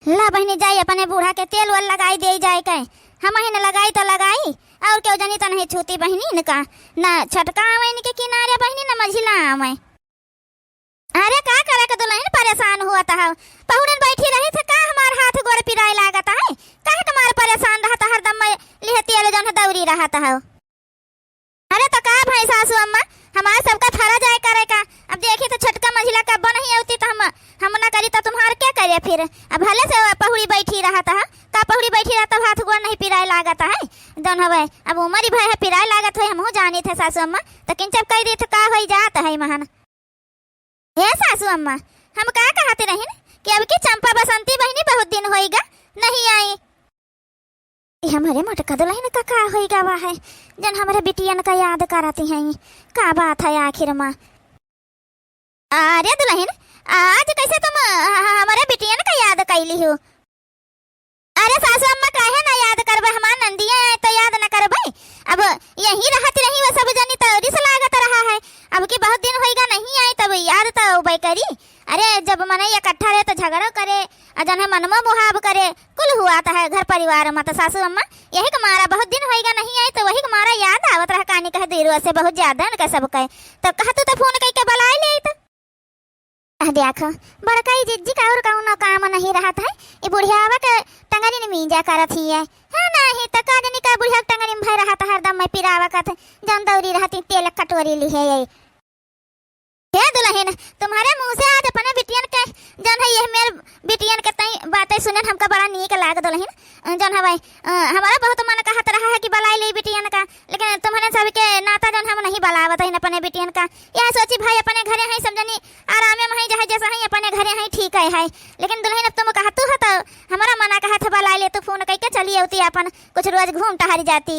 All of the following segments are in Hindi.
ला बहनी जाई अपने बूढ़ा के तेल वल लगाई दे जाए के। हम ही न लगाई तो लगाई और क्यों जनी तो नहीं छूती बहनी इनका ना छटका आवे इनके किनारे बहनी न मझिला आवे। अरे का करे के दुल्हन परेशान हुआ था पहुड़न बैठी रही थे का हमार हाथ गोड़ पिराए लागत है काहे तुम्हार परेशान रहता हरदम लिहती वाले जन दौरी रहता है। अरे तो का भाई सासू अम्मा हमारे सबका थारा जाए करे का। अब देखी तो छटका मझिला का बन ही होती तो हम ना करी तो तुम्हार क्या करे फिर। अब भले से पहुड़ी बैठी रहता है का पहुड़ी बैठी रहता हाथ गोड़ नहीं पिराए लागत है जन हवे। अब उमर भाई है पिराए लागत है हमहू जानी थे सासू अम्मा तो किंचप कह दी तो का हो जात है महान। हे सासू अम्मा हम का कहते रही कि अब की चंपा बसंती बहनी बहुत दिन होएगा नहीं आई। हमारे मटका दुल्हन का होएगा वह है जन हमारे बिटियन का याद कराती हैं का बात है आखिर में। अरे दुल्हन आज कैसे तुम हमारे बिटियन का याद कैली हो। अरे सासू अम्मा काहे ना याद करबे हमार नंदिया है तो याद न करबे। अब यही रहती रही वो सब जनी तो रिस लागत रहा है अब की बहुत दिन होएगा नहीं आई तब याद तो उबे करी। अरे जब मन इकट्ठा रहे तो झगड़ा करे जन है मनमा मुहाब करे कुल हुआ था है घर परिवार में। तो सासू अम्मा यही कमारा बहुत दिन होएगा नहीं आई तो वही कमारा याद आवत रहा कहानी कह देर से बहुत ज्यादा न सब कहे तो कहतू तो फोन करके बुलाए ले तो देखो बड़काई जिज्जी का और कौनो काम नहीं रहता है ये बुढ़ियावा के टंगरी ने मींजा करत ही है नहीं तो का जनी का बुढ़िया टंगरी में भय रहता हरदम में पिरावा का जन दौरी रहती तेल कटोरी ली है ये दुल्हन तुम्हारे मुंह से आज अपने बिटियन के जन है ये मेरे बिटियन के तई बातें सुनन हमका बड़ा नीक लाग दुल्हन जन हवे हमारा बहुत मन कहत रहा है कि बलाई ले बिटियन का लेकिन तुम्हारे सब के नाता जन हम नहीं बलावत है अपने बिटियन का। यह सोची भाई अपने घरे है सब जनी आराम में है जहाँ जैसा है अपने घरे है ठीक है लेकिन दुल्हन अब तुम कहतू है तो हमारा मना कहा था बलाई ले तू फोन करके चली होती अपन कुछ रोज घूम टहर जाती।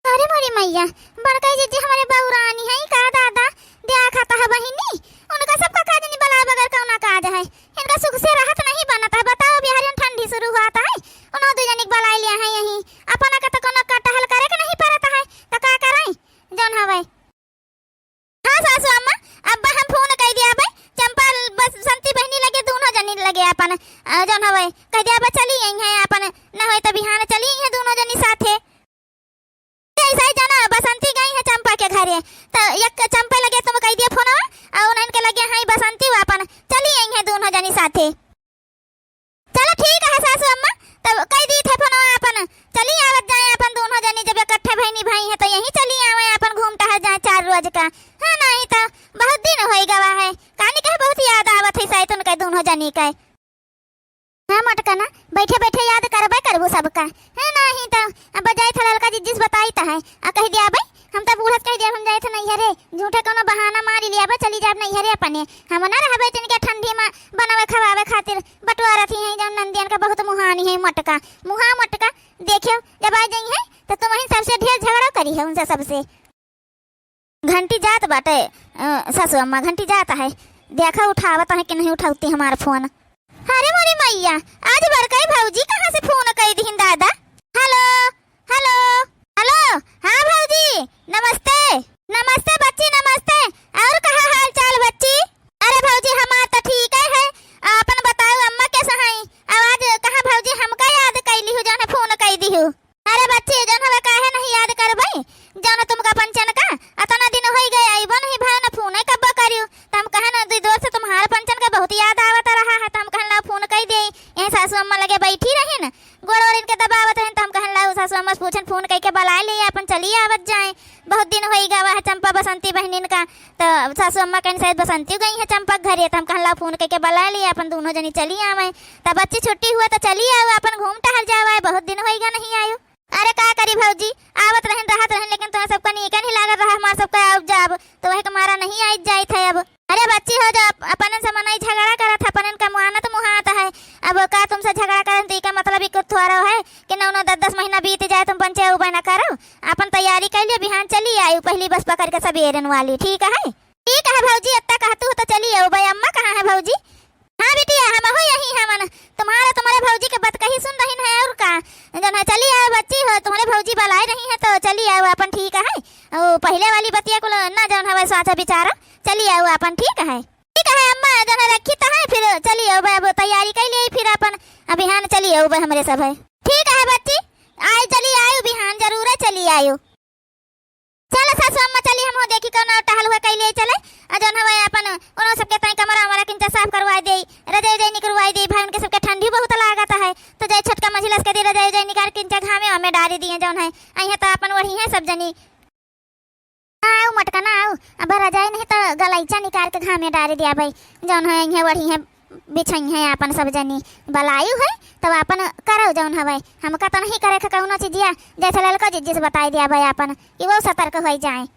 अरे मोरी मैया बड़काई जीजी हमारे बहुरानी है का दादा दिया खाता है बहिनी उनका सबका काज नहीं बला बगैर कौना काज है इनका सुख से राहत नहीं बनता है। बताओ बिहारियन ठंडी शुरू हुआ था उन्होंने दो जनिक बलाई लिया है यही अपना का तो कोनो का टहल करे के नहीं पड़ता है तो का करें जौन हवे। हां सासू अम्मा अब हम फोन कह दिया भाई चंपा बस संती बहनी लगे दोनों जनी लगे अपन जौन हवे कह दिया बा चली यही है अपन न होय तो बिहान चली है दोनों जनी साथे ऐसा ही जाना बसंती गई है चंपा के घरे तो एक चंपा लगे तुम कह दिया फोन और उनके लगे हां बसंती अपन चली आई है दोनों जनी साथे। चलो ठीक है सासू अम्मा तब कह दी थे फोन अपन चली आवत जाए अपन दोनों जनी जब इकट्ठे बहनी भाई है तो यही चली आवे अपन घूम टहल जाए 4 रोज का हां नहीं तो बहुत दिन होई गवा है कहानी कहे बहुत याद आवत है शायद उनके दोनों जनी का। हां मटका ना बैठे बैठे याद करबे करबो सबका है नहीं तो अब बजाय थलल का जिस बताई ता है आ कह दिया भाई हम तो बूढ़त कह दिया हम जाए थे नहीं हरे झूठे कोनो बहाना मार लिया बा चली जाब नहीं हरे अपने हम ना रहबे तिनके ठंडी में बनावे खवावे खातिर बटवारा थी है जन नंदियन का बहुत मुहानी है मटका मुहा मटका देखियो जब आ जाई है तो तुम वही सबसे ढेर झगड़ा करी है उनसे सबसे। घंटी जात बाटे सासू अम्मा घंटी जाता है देखा उठावत है कि नहीं उठाती हमारा फोन। अरे मोरी मैया आज बड़काई भौजी कहाँ से फोन कर दी दादा। हेलो हेलो हेलो हाँ भौजी नमस्ते नमस्ते बच्ची नमस्ते और कहाँ हाल चाल बच्ची। अरे भौजी हमार तो ठीक है अपन बताओ अम्मा कैसा है आवाज कहाँ भौजी हमका याद कैली हो जौन फोन कर दी हो। अरे बच्ची जौन हवे काहे नहीं याद करबई जौन तुमका पंचन का अतना दिन हो गए आइबो नहीं भाई ना फोन कब करियो तो हम कहे ना दोस्त तुम्हारे पंचन का बहुत याद आवत रहा है तो हम कहला फोन कर दे यही सासू अम्मा लगे बैठी रही न गोड़ और इनके दबावत है तो हम कहला सासू अम्मा से पूछन फोन करके बुलाए ले अपन चली आवत जाए बहुत दिन हो गवा है चंपा बसंती बहनिन का तो सासू अम्मा कहीं शायद बसंती गई है चंपा घरे तो हम कहला फोन करके बुलाए ले अपन दोनों जनी चली आवे तब बच्ची छुट्टी हुआ तो चली आओ अपन घूम टहल जावा बहुत दिन होएगा नहीं आयो। अरे का करी भौजी आवत रहन रहत रहन लेकिन तुम्हारा सबका नीक नहीं लागत रहा हमारा सबका अब जाब तो वही हमारा नहीं आई जाए थे अब। अरे बच्ची हो जा अपन से मनाई झगड़ा करा था अपन का मुहाना तो मुहाता है अब का तुमसे झगड़ा करन तो का मतलब ही कुछ थोड़ा है कि 9-10 महीना बीत जाए तुम पंचायत उबा ना करो अपन तैयारी कर लियो बिहान चली आई पहली बस पकड़ के सबेरन वाली ठीक है भौजी अत्ता कहतू तो चली आओ भाई अम्मा कहाँ है भौजी। हाँ बिटिया हम हो यही है मन तुम्हारे भौजी के बात कही सुन रही है और का जन है चली आओ बच्ची हो तुम्हारे भौजी बुलाए रही है तो चली आओ अपन ठीक है ओ पहले वाली बतिया को ना जन हवे साचा बिचारा चली आओ अपन ठीक है अम्मा जन रखी तो है फिर चली आओ अब तैयारी कर ले फिर अपन अब बिहान चली आओ हमरे सब है। ठीक है बच्ची, आई चली आयु बिहान जरूर चली आयु। चलो सासू अम्मा चली हम देखी कौन टहल हुआ कैले चले जौन हवे अपन उनो सबके तई कमरा हमारा किंचा साफ करवाई दे, रजाई जई निकलवाई दे। भाई उनके सबके ठंडी बहुत लागत है तो जय छटका मझिलस के दे रजाई जई निकाल किंचा घामे हमें डारी दिए जौन है अइहे तो अपन वही है सब जनी। आओ मटका ना आओ, अब रजाई नहीं तो गलैचा निकाल के घामे डारी दिया भाई जौन है अइहे वही है बिछई है अपन सब जनी बलायु है तब अपन करो जौन हवे। हमका तो नहीं करे कौनो चीजिया जैसे ललका जिज्जी से बताई दिया भाई अपन कि वो सतर्क हो जाए।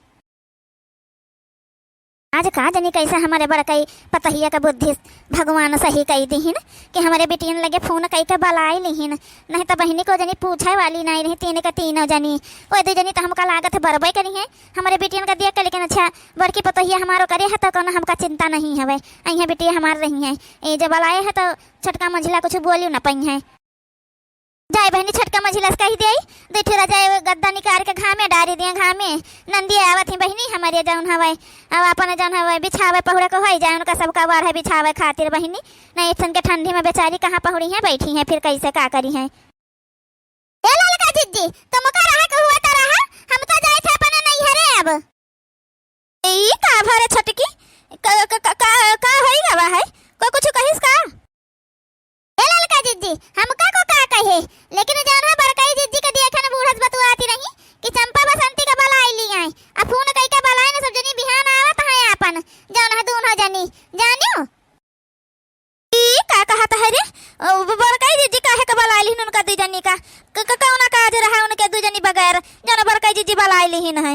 आज का जनी कैसे हमारे बड़कई पतहिया का बुद्धि भगवान सही कही दीहिन कि हमारे बेटियन लगे फोन कई के बलाई लिहिन, नहीं तो बहनी को जनी पूछे वाली नहीं रही। तीन का तीनों जनी वो दो जनी तो हमका लागत है बरबई करी है हमारे बेटियन का दिया के। लेकिन अच्छा बड़की पतहिया हमारो करे है तो कौन हमका चिंता नहीं है। अहिया बेटिया हमार रही है ये जब बलाए है तो छटका मंझिला कुछ बोलियो न पई है। जाए बहनी छटका मझिलस कही दे देठी रजाए गद्दा निकाल के घामे डारी दिए घामे नंदी आवत ही बहनी हमारे जौन हवे अब अपन जौन हवे बिछावे पहुड़ा को होई जाए उनका सबका वार है बिछावे खातिर बहनी नहीं इतन के ठंडी में बेचारी कहाँ पहुड़ी है बैठी है फिर कैसे का करी है। ए ललका जिज्जी तुम का रहा के हुआ त रहा हम तो जाए थे अपन नहीं हरे अब ई का भरे छटकी का होई गवा है को कुछ कहिस का। ए ललका जिज्जी हमका को का कहे लेकिन जौन है बड़काई जिज्जी के दिया खन बूढ़स बतुआती रही कि चंपा बसंती का बलाई ली आई अब फोन कई का बलाई ने सब जनी बिहान आवत है अपन जौन है दोनों जनी जानियो। ई का कहत है रे बड़काई जिज्जी काहे का बलाई ली उनका दू जनी का कौन काज रहा उनके दू जनी बगैर जौन बड़काई जिज्जी बलाई ली है।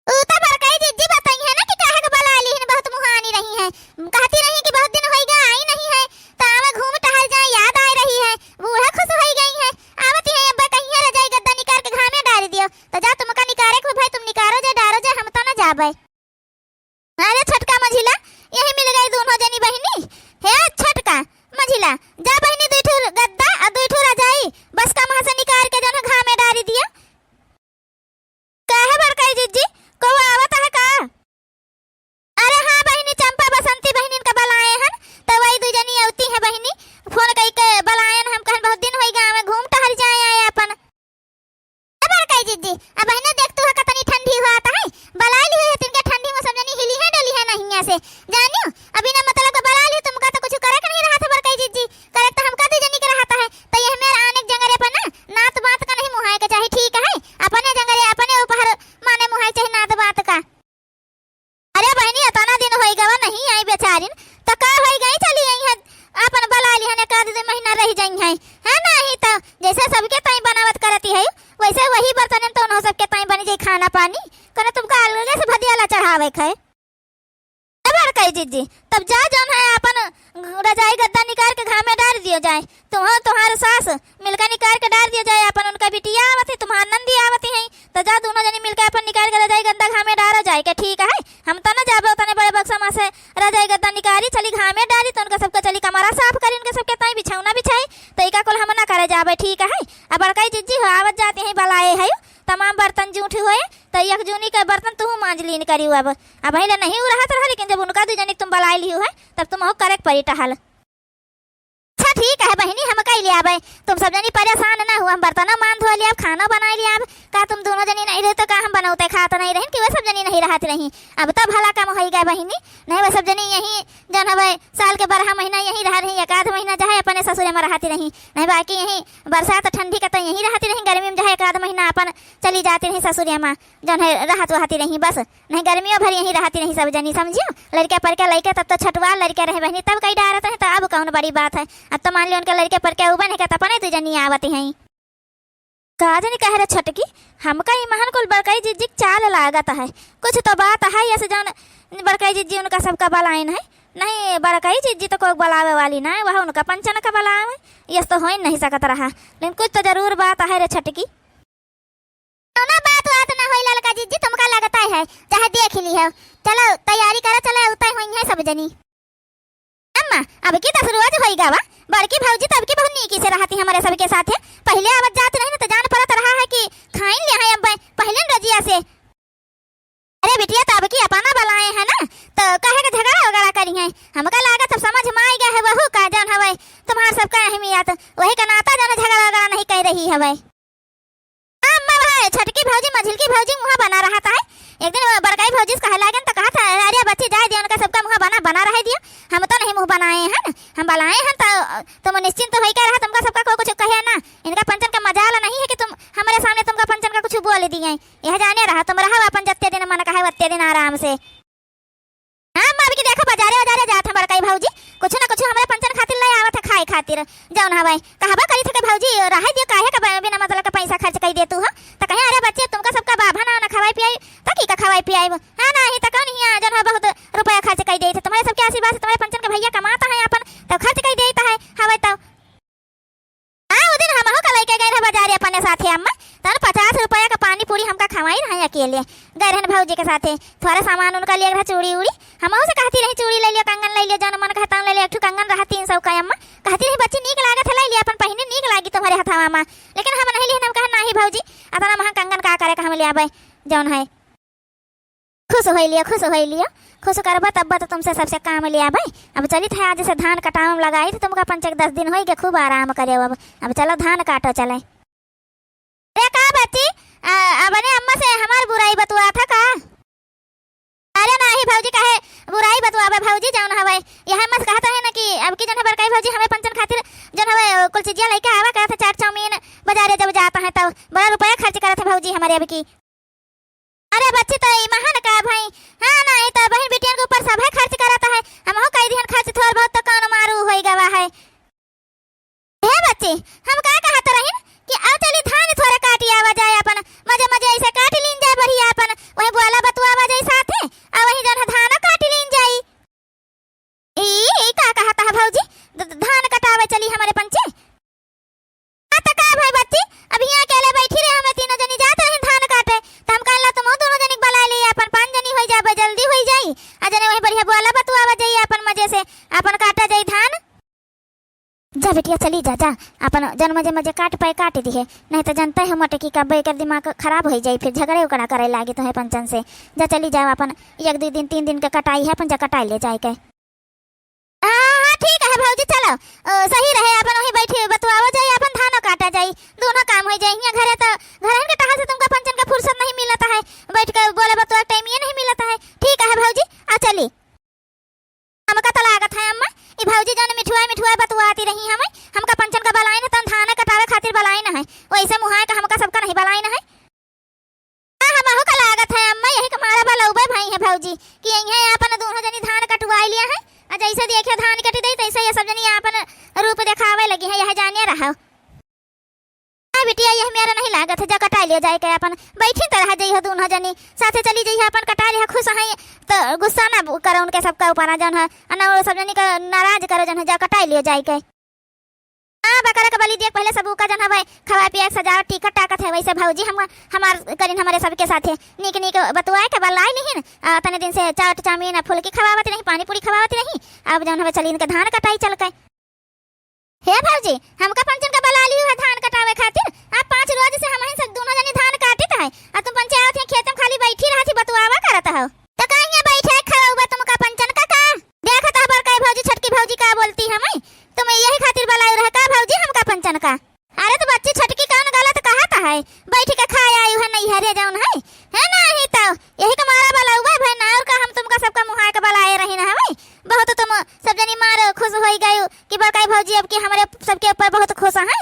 ऊ तो बड़काई जिज्जी बताई है ना कि काहे का बलाई ली बहुत मुहानी रही है कहती रही कि बहुत दिन होई गए आई नहीं है तो आवे घूम टहल जाए याद आ रही है बूढ़ा खुश हो गई है आवत है अब कहीं रजाई गद्दा निकाल के घामे डाल दियो तो जा तुमका निकारे को भाई तुम निकारो जा डारो जा हम तो ना जाबे। अरे छटका मझिला यही मिल गई दोनों जनी बहनी हे छटका मझिला जा बहनी दुठू गद्दा और दुठू रजाई बस का वहां से निकाल के जन घामे डाल दियो। काहे बड़काई जिज्जी को आवत है का। अरे हां बहनी चंपा बसंती बहनी का बलाए हन तो वही दू जनी आवती है बहनी फोन कई के बलायन हम कहन बहुत दिन होई गांव में घूम टहल जाए आए अपन। अब कई जिद्दी अब बहने देख तू कतनी ठंडी हुआ आता है बला ली है तिनके ठंडी में सब जनी हिली है डली है नहीं ऐसे जानियो अभी ना मतलब को बला ली तुमका तो कुछ करे नहीं रहा था बड़काई जिद्दी करे तो हमका दू जनी के रहता है तो ये मेरा आने जंगरे पर ना नात बात का नहीं मुहाए के चाहे ठीक है अपने जंगरे अपने ऊपर माने मुहाए चाहे नात बात का। अरे बहनी अतना दिन होई गवा नहीं आई बेचारिन तो का होई गई चली आई है अपन बला ली है का महीना रह जाई है नहीं तो जैसे सबके ताई बनावत करती है वैसे वही बर्तन तो न सबके ताई बनी जाई खाना पानी करे तुमका अलग से भदियाला चढ़ावे है। अब कई जिज्जी तब जा जौन है अपन रजाई गद्दा निकाल के घामे डाल दियो जाए तुम्हारे सास मिलकर निकाल के डाल दियो जाए अपन उनका बिटिया आवत है तुम्हार नंदी आवत है तो जा दोनों जनी मिलकर अपन निकाल के रजाई गद्दा घामे डालो जाए के ठीक है। हम तो ना जाबे उतने बड़े बक्सा से रजाई गद्दा निकाली चली घामे डाली तो उनका सबका चली कमरा साफ करी उनके सबके ताई बिछौना बिछाई तो इका कुल हम ना करे जाबे ठीक है। अब बड़काई जिज्जी हो आवत जाते हैं बलाए है तमाम बर्तन जूठे हुए तो एक जूनी का बर्तन तू मांज लीन करी अब पहले नहीं रहा रहा लेकिन जब उनका दू जनी तुम बलाई ली है तब तुम हो करे परी टहल। अच्छा ठीक है बहनी हम कई लिया भाई तुम सब जनी परेशान ना हुआ हम बर्तन मान धो लिया खाना बना लिया अब का तुम दोनों जनी नहीं रहे तो का हम बनाते खाता नहीं रही कि वह सब जनी नहीं रहती रही अब तो भला काम हो गए बहनी नहीं वह सब जनी यही जन है साल के 12 महीना यही रह रही एक आध महीना चाहे अपने ससुर में रहती रही नहीं बाकी यही बरसात ठंडी का तो यही रहती रही गर्मी में चाहे एक आध महीना अपन चली जाती रही ससुर में जन है रहत रहती रही बस नहीं गर्मियों भर यही रहती रही सब जनी समझियो लड़के पर के लड़के तब तो छठवा लड़के रहे बहनी तब कई डारत रहे तो अब कौन बड़ी बात है। अब तो मान लो उनके लड़के पर के उबन है अपने दू जनी आवती हैं का जनी कह रहे छटकी हमका ही महान कुल बड़काई जिज्जी चाल लागत है कुछ तो बात है ऐसे जौन बड़काई जिज्जी उनका सबका बलायन है नहीं बड़काई जिज्जी तो कोई बलावे वाली ना है वह उनका पंचन का बलावे ये तो हो ही नहीं सकत रहा लेकिन कुछ तो जरूर बात है रे छटकी। ना बात ना होई ललका जिज्जी तुमका लगता है चाहे देख ली है चलो तैयारी करो चलो उतर हुई है सब जनी। अम्मा अब की तो शुरुआत होई गावा बड़की भौजी तब की बहुत नीकी से रहती हमारे सबके साथ है पहले आवत जात नहीं तो जान पड़त रहा है कि खाइन ले है अब पहले रजिया से। अरे बिटिया तब की अपना बलाए है ना तो कहे के झगड़ा वगड़ा करी है। हमका लागत अब समझ में आई गया है बहू का जन हवे तुम्हार सबका अहमियत वही का नाता जन झगड़ा वगड़ा नहीं कर रही हवे। अम्मा भाई छटकी भौजी मझिलकी भौजी मुंह बना रहा था। एक दिन बड़काई भौजी कहे लागन तो कहा था अरे बच्ची जाए दियो उनका सबका मुंह बना रहे दियो। हम तो नहीं मुंह बनाए हैं हम बनाए हैं तो तुम निश्चिंत होई कर रहा तुमका सबका को कुछ कहे ना। इनका पंचन का मजाल नहीं है कि तुम हमारे सामने तुमका पंचन का कुछ बोल दिए। यह जाने रहा तुम रहा अपन जत्ते दिन मन कहे वत्ते दिन आराम से। हां मां की देखो बाजारे बाजारे जात है बड़काई भौजी कुछ ना कुछ हमारे पंचन खातिर ले आवत है खाए खातिर जौन हवे कहबा करी थे भौजी रहे दियो काहे का बिना मतलब का पैसा खर्च कर दे तू ह त कहे अरे बच्चे तुमका सबका बाबा ना खवाई पियाई त की का खवाई पियाई हां नहीं त कौन हिया जन बहुत रुपया खर्च कर दे थे तुम्हारे सबके आशीर्वाद से तुम्हारे पंचन के भैया कमाता है अपन तब खर्च कर देता है हवे तो हां वो दिन हम हो का लेके गए रहे बाजार अपने साथे अम्मा तन 50 रुपया का पानी पूरी हमका खवाई रहे अकेले गए रहन भौजी के साथे थोड़ा सामान उनका लिए रहा चूड़ी उड़ी हम से कहती रही चूड़ी ले लियो कंगन ले लियो जन मन कहता ले लियो एक कंगन रहा 300 का अम्मा कहती रही बच्ची नीक लागत है ले लिया अपन पहिने नीक लागी तुम्हारे हथवा में लेकिन हम नहीं लेन हम कहा नहीं भौजी अतना महा कंगन का करे का हम ले आबे जौन है खुश होई लियो खुश करबा तब तो तुमसे सबसे काम ले आबे। अब चली था आज से धान कटाव में लगाई थी तुमका 5-10 दिन होई के खूब आराम करे अब चलो धान काटो चले। अरे का बच्ची अपने अम्मा से हमार बुराई बतुआ था का? अरे नहीं भौजी कहे बुराई बतुआबे भौजी जौन हवे यह मत कहता है ना कि अब की जन है बड़काई भौजी हमें पंचन खातिर जन हवे कुल चीजिया लेके आवा कहता चाट चाउमीन बाजारे जब जाता है तब बड़ा रुपया खर्च करत है भौजी हमारे अब की। अरे बच्ची तो महान का भाई हां नहीं तो बहन बेटियन के ऊपर सब है खर्च करता है हम हो कह दिहन खर्च थोड़ा बहुत तो कौन मारू होई गवा है। हे बच्ची हम का कहत रहिन कि आ चली धान थोड़ा काटी आवा जाए अपन मजे मजे ऐसे काट लीन जाए बढ़िया अपन वही बोला बतुआवा जाए साथे आ वही जन धान काट लीन जाई। ई का कहता है भौजी धान कटावे चली हमारे पंचे आ त का भाई बच्ची अब यहां अकेले बैठी रहे हमें तीनों जनी जात रहे धान काटे त हम कहला तुम दोनों जनी बला ले अपन 5 जनी होई जाबे जल्दी होई जाई आ जने वही बढ़िया बोला बतुआवा जाई अपन मजे से अपन काटा जाई धान। जा बेटिया चली जा जा अपन जन मजे मजे काट पाए काट दी है नहीं तो जनता है मटकी का बेकर दिमाग खराब हो जाए फिर झगड़े उकड़ा करे लागे तो है पंचन से। जा चली जाओ अपन 1-2 दिन 3 दिन का कटाई है अपन जा कटाई ले जाए के। हां ठीक है भौजी चलो सही रहे अपन वही बैठे बतुआवा जाए अपन धान काटा जाए दोनों काम हो जाए। यहाँ घरे तो घर के कहा से तुमका पंचन का फुर्सत नहीं मिलता है बैठ के बोले बतुआ टाइम ये नहीं मिलता है। ठीक है भौजी आ चली हमका तो लागत है अम्मा ई भौजी जन मिठुआ बतुआती रही हमें हमका पंचन का बलाई न तन धान कटावे खातिर बलाई न है वैसे मुहाय का हमका सबका नहीं बलाई न है। हम हो का लागत है अम्मा यही हमारा बलौबे भाई है भौजी कि यही अपन दोनों जनी धान कटवाई लिया है आ जैसे देखियो धान कट दई तैसे ये सब जनी अपन रूप दिखावे लगी है यह जाने रहा। हां बेटिया यह मेरा नहीं लागत है जा कटाई ले जाए के अपन बैठी त रह जइहो दोनों जनी साथे चली जइहो अपन कटा ले खुश है तो गुस्सा ना करो उनके सबका ऊपर जन है ना वो सब जनी का नाराज करो जन जा कटाई ले जाए के। हां बकरा का बलि देख पहले सब का जन हवे खवा पिया सजावट टिकट टाकत है वैसे भौजी हम हमार करिन हमारे सबके साथे नीक नीक बतुआए के बलाई नहीं तने दिन से चाट चाउमीन फुलकी खवावत नहीं पानी पूरी खवावत नहीं अब जन हवे चली इनके धान कटाई चल के। हे भौजी हमका पंचन का बला लियो है धान कटावे खातिर आप 5 रोज से हम सब दोनों जनी धान काटत है आ तुम पंचायत में खेत में खाली बैठी रहती बतुआवा करत हो तो कहां बैठे खाओ तुमका पंचन का देखत है बड़काई भौजी छटकी भौजी का बोलती हमें तुम यही खातिर बलाई रह का भौजी हमका पंचन का। अरे तो बच्ची छटकी कौन गलत कहता है बैठ के खाए आई है नहीं हरे जाऊन है नहीं तो यही का मारा बला हुआ है ना और का हम तुमका सबका मुहाय के बलाए रही ना हमें बहुत तुम सब जनी मार खुश होई गई कि बड़काई भौजी अब के हमारे सबके ऊपर बहुत खुश है।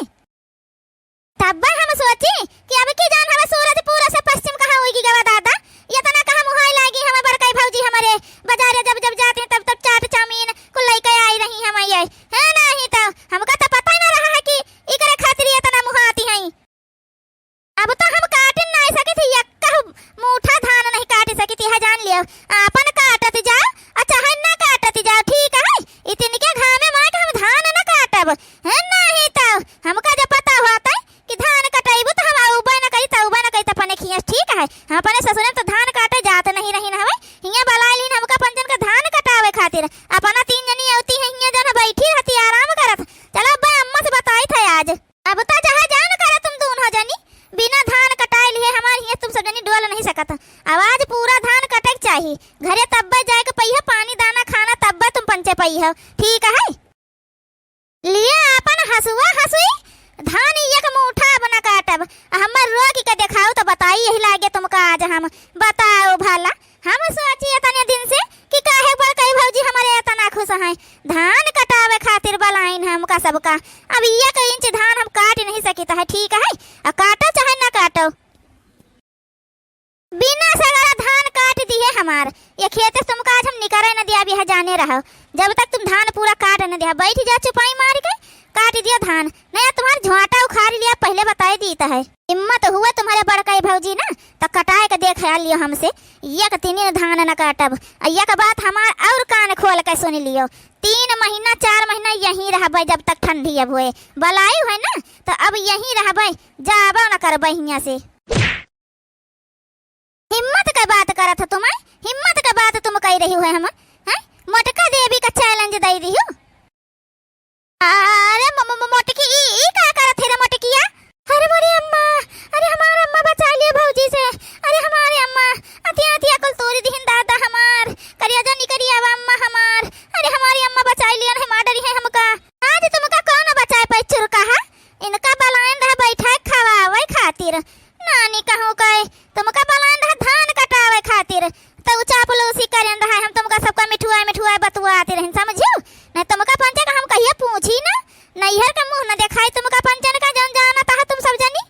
तब हम सोची कि अब की जान हमें सूरज पूरा से पश्चिम कहां होगी गवा दादा ये तना कहां मुहाय लागी हमें बड़काई भौजी हमारे बाजारे जब जब जाते हैं तब तब चाट चाउमीन कुल लेके आई रही हम ये है नहीं तो हमका तो पता ही ना रहा है कि इकरे खातिर ये तना मुहाती है। अब तो हम काट ना सकी थी यक्का मुठा धान नहीं काट सकी थी है जान लियो अपन काटत जाओ अच्छा है ना काटत जाओ ठीक है इतने के घामे मां के हम धान ना काटब है नहीं तो हमका जब पता होता है कि धान कटाइबू तो हम उबा ना कही तो पने खियस ठीक है हम अपने ससुर तो धान काटे जात नहीं रही ना हवे हिया बला लीन हमका पंचन का धान कटावे खातिर अपना 3 जनी औती है हिया जन बैठी रहती यही लागे तुमका आज हम बताओ भला। हम सोचिए तने दिन से कि काहे पर कई भौजी हमारे इतना खुश हैं धान कटावे खातिर बलाइन हमका सबका। अब ये कई इंच धान हम काट नहीं सकता है, ठीक है, अब काटो चाहे ना काटो, बिना सगरा धान काट दिए हमार ये खेत से तुमका आज हम निकरे न दिया भी है जाने रहो। जब तक तुम धान पूरा काट न दिया बैठ जा चुपाई मार के काट दिया धान, नया तुम्हारा झोंटा उखाड़ लिया पहले बताई दीता है। हिम्मत हुआ तुम्हारे बड़का भौजी ना तो कटाए के देख लियो हमसे, एक तीन धान न काटब। एक बात हमार और कान खोल के सुन लियो, 3 महीना 4 महीना यहीं रहबे जब तक ठंडी अब हुए बलाई है ना, तो अब यहीं रहबे, जाबो न करबे हियां से। हिम्मत का बात करत हो तुम्हें, हिम्मत का बात तुम कह रही हो हम हैं? मोटका देवी का चैलेंज दे दी हो। अरे मोटकी ई का करत है रे मोटकिया? अरे मोरी अम्मा, अरे हमार अम्मा बचा लिया भौजी से। अरे हमारे अम्मा अतिया अतिया कुल तोरी दिहिन दादा हमार करिया जा निकरिया अम्मा हमार। अरे हमारी अम्मा बचा लिया है मार डरी है हमका। आज तुमका कौन बचाए पे चुरका है? इनका बलाइन रह बैठा खवावे खातिर नानी कहूं कहे तुमका बलाइन रह धान कटावे खातिर तो चापलूसी करन रहा हम तुमका सबका मिठुआ बतुआते रहन, समझियो नहीं तुमका पंचे का हम कहिए पूछी ना नैहर का मुंह न दिखाई तुमका पंचन का जन जाना था तुम सब जानी।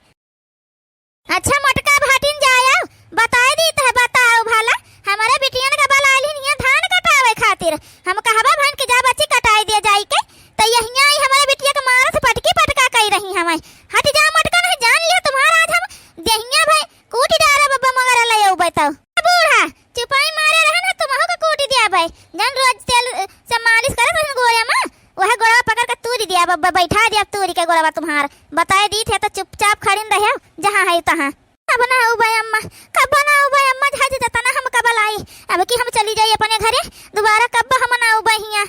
अच्छा मोटका भाटिन जाया बताए दी है, बताओ भला हमारे बिटियन का बला आलिन यहाँ धान कटावे खातिर हम कहबा भन के जा बच्ची कटाई दे जाई के तो यहिया आई हमारे बिटिया के मारत पटकी पटका कही रही हमें। हट जा मोटका नहीं जान लिया तुम्हारा आज हम देहिया भाई कूटी डारा बब्बा मगर ले आऊ बताओ। बूढ़ा चुपाई मारे रहे ना तुमहु का कूटी दिया भाई जन रोज तेल से मालिश करत रहन गोरे में वह गोरा पकड़ के तूरी दिया बब्बा बैठा दिया तूरी के गोरा तुम्हार बताए दी थे तो चुपचाप खड़िन रहे जहां है तहां। कब ना हो भाई अम्मा, कब ना हो भाई अम्मा, जहां जतना हम कब लाई अब कि हम चली जाई अपने घरे दोबारा कब हम ना हो भाई हिया।